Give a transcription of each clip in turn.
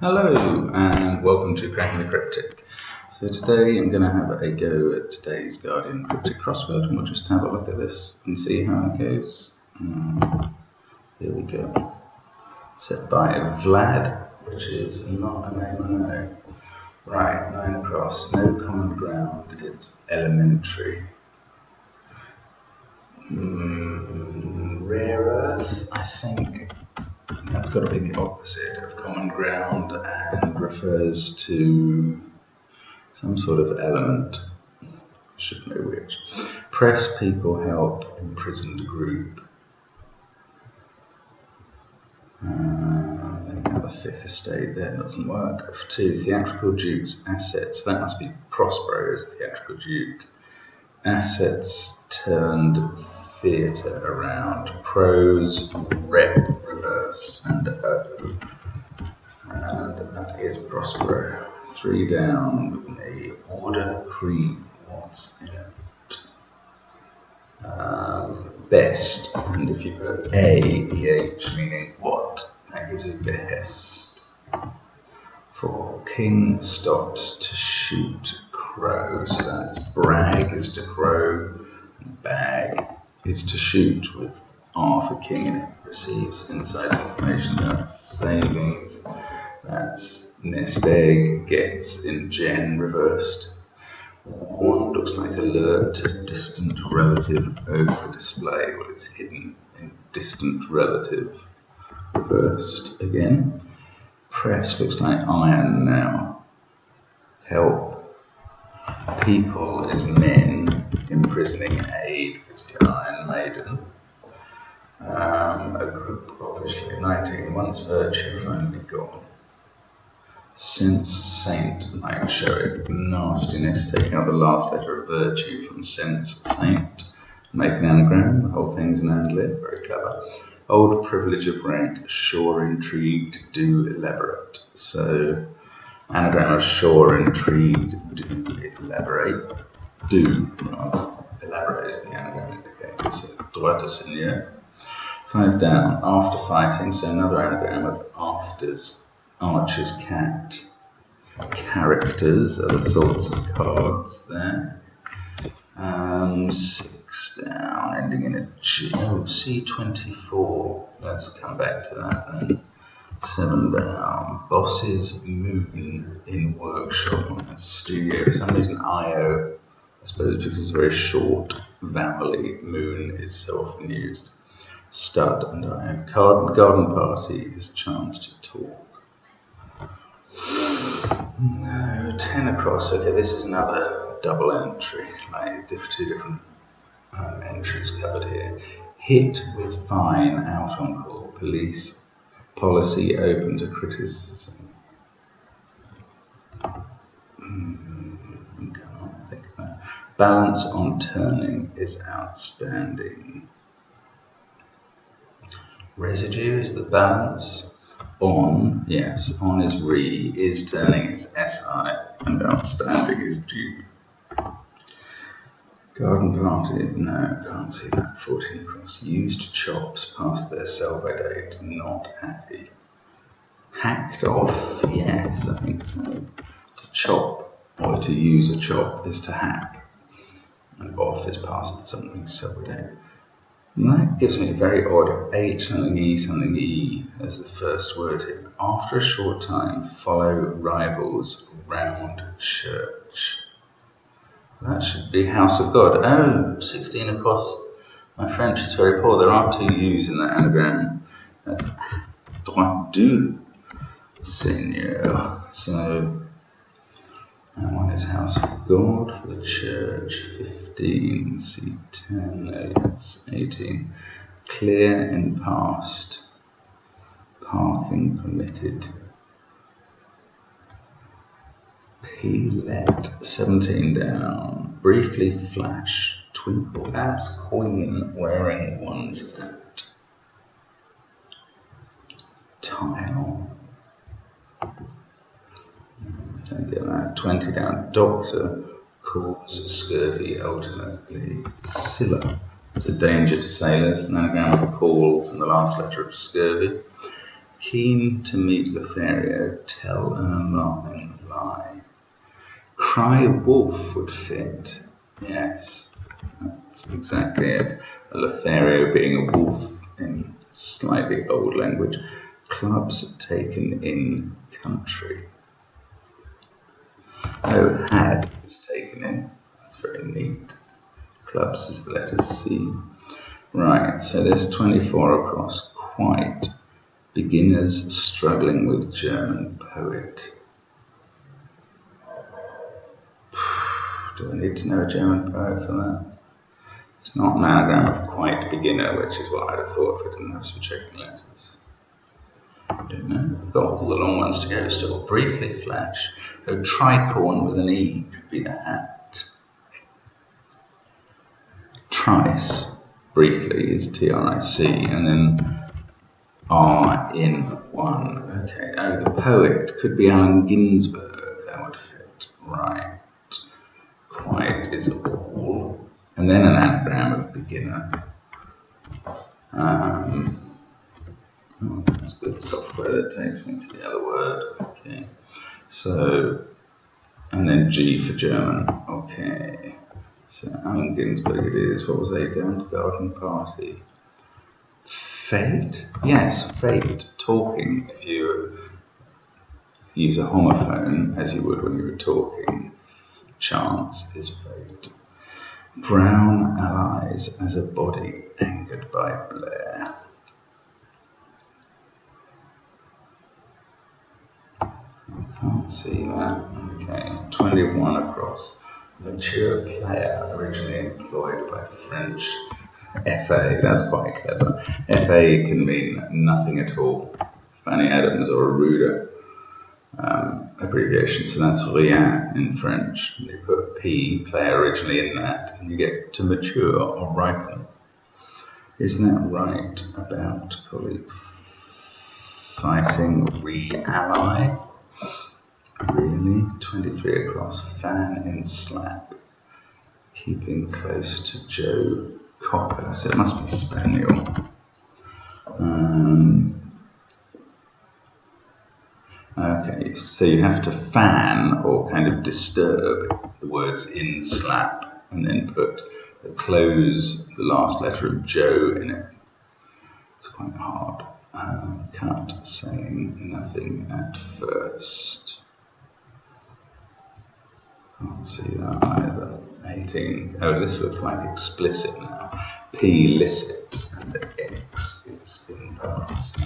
Hello and welcome to Cracking the Cryptic. So today I'm going to have a go at today's Guardian Cryptic crossword, and we'll just have a look at this and see how it goes. Here we go. Set by Vlad, which is not a name I know. Right, 9 across, no common ground, it's elementary. Rare earth, I think. That's got to be the opposite of common ground and refers to some sort of element. Should know which. Press, people, help, imprisoned group. The fifth estate there doesn't work. F2, theatrical duke's assets. That must be Prospero as theatrical duke. Assets turned theatre around. Prose, rep, reversed, and O. And that is Prospero. 3 down with a order cream. What's in it? Best. And if you put A-E-H, meaning what? That gives you behest. 4. King stops to shoot crow. So that's brag is to crow, and bag is to shoot with R for king in it. Receives inside information about savings. That's nest egg, gets in gen reversed. 1 looks like alert to distant relative over display. Well, it's hidden in distant relative reversed again. Press looks like iron now. Help. People is men. Imprisoning aid gives you Iron Maiden. A group, obviously, 19. Once virtue, finally gone. Since saint might show it. Nastiness, taking out the last letter of virtue from sense saint. Make an anagram, the whole thing's an and-lib, very clever. Old privilege of rank, sure intrigued, do elaborate. So, anagram of sure intrigued, do elaborate. Do, rather. Elaborate is the anagram indicator. So, droit de seigneur. 5 down, after fighting, so another anagram of afters, archer's cat. Characters are the sorts of cards there. 6 down, ending in a G. Oh, C24. Let's come back to that then. 7 down, boss's moon in workshop. That's studio. For some reason, IO, I suppose because it's very short, vowel-y, moon is so often used. Stud and IO. Garden party is chance to talk. No, 10 across. Okay, this is another double entry, like 2 different entries covered here. Hit with fine, out on call. Police policy open to criticism. Can't think of that. Balance on turning is outstanding. Residue is the balance. On, yes, on is re, is turning is si, and outstanding is due. Garden party, no, can't see that. 14 across. Used chops past their sell-by date, not happy. Hacked off, yes, I think so. To chop, or to use a chop, is to hack. And off is past something's sell-by date. And that gives me a very odd H something E as the first word here. After a short time, follow rivals round church. That should be House of God. Oh, 16 across. My French is very poor. There are 2 U's in that anagram. That's droit du seigneur. So, and one is House of God for the church. 15, C10, no, that's 18. Clear in past. Parking permitted. P-let, 17 down. Briefly flash. Twinkle. Perhaps queen wearing one's hat. Tile. Don't get that. 20 down. Doctor calls scurvy ultimately. Scylla. There's a danger to sailors. An anagram of calls and the last letter of scurvy. Keen to meet Lothario, tell an alarming lie. Cry wolf would fit. Yes, that's exactly it. A Lothario being a wolf in slightly old language. Clubs taken in country. Oh, had is taken in. That's very neat. Clubs is the letter C. Right, so there's 24 across. Quite. Beginners struggling with German poet. Do I need to know a German poet for that? It's not an anagram of quite beginner, which is what I'd have thought if I didn't have some checking letters. I don't know. I've got all the long ones to go still. Briefly flash. So tricorn with an E could be the hat. Trice, briefly, is T-R-I-C, and then R in one. Okay. Oh, the poet could be Allen Ginsberg. That would fit. Right. Quite is all. And then an anagram of beginner. Oh, that's good software that takes me to the other word. Okay. So, and then G for German. Okay. So Allen Ginsberg it is. What was A down to garden party? Fate? Yes, fate. Talking. If you use a homophone, as you would when you were talking, chance is fate. Brown allies as a body angered by Blair. I can't see that. Okay, 21 across. Mature player originally employed by French. FA, that's quite clever. FA can mean nothing at all. Fanny Adams or a ruder abbreviation, so that's rien in French. You put P, player originally in that, and you get to mature or ripen. Isn't that right about colleague fighting re-ally? Really? 23 across. Fan in slap. Keeping close to Joe Cocker. So it must be Spaniel. Okay, so you have to fan or kind of disturb the words in slap and then put the last letter of Joe in it. It's quite hard. Cut, saying nothing at first. Can't see that either. 18. Oh, this looks like explicit now. P, licit, and X is in past.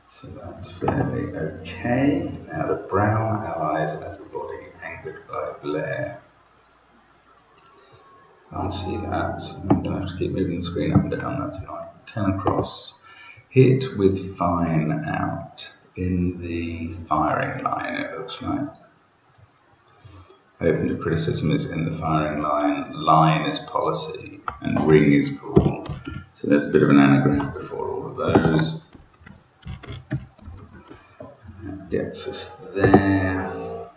So that's fairly okay. Now the brown allies as a body angered by Blair. Can't see that, so I'm going to have to keep moving the screen up and down. That's annoying. 10 across. Hit with fine out in the firing line, it looks like. Open to criticism is in the firing line. Line is policy, and ring is cool. So there's a bit of an anagram before all of those. That gets us there.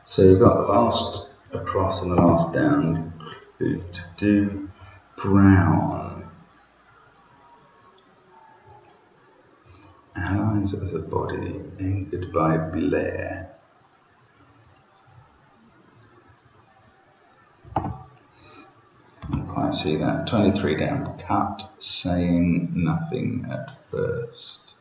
So we've got the last across and the last down to do. Brown. Allies as a body angered by Blair. I see that. 23 down. Cut, saying nothing at first.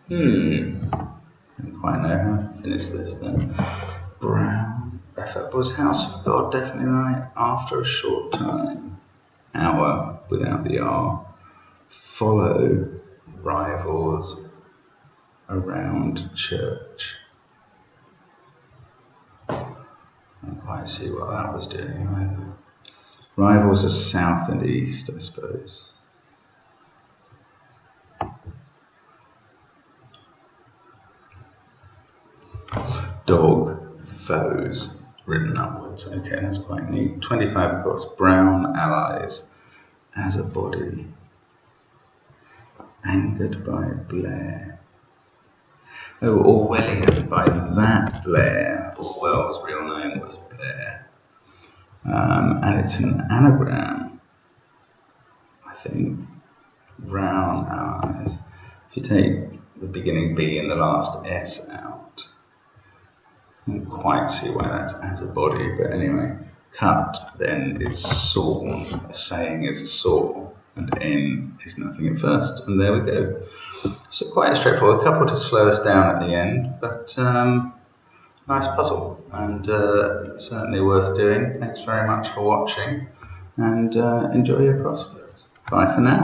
Don't quite know how to finish this then. Brown. Was House of God definitely right? After a short time. Hour without the R. Follow rivals around church. I don't quite see what that was doing either. Rivals are south and east, I suppose. Dog, foes, written upwards. Okay, that's quite neat. 25 across. Brown allies as a body. Angered by Blair. Oh, Orwellian by that Blair. Orwell's real name was Blair. and it's an anagram, I think. Brown eyes. If you take the beginning B and the last S out, I don't quite see why that's as a body, but anyway, cut then is sawn, a saying is a saw, and N is nothing at first, and there we go. So quite straightforward, a couple to slow us down at the end, but nice puzzle, and certainly worth doing. Thanks very much for watching, and enjoy your prospects. Bye for now.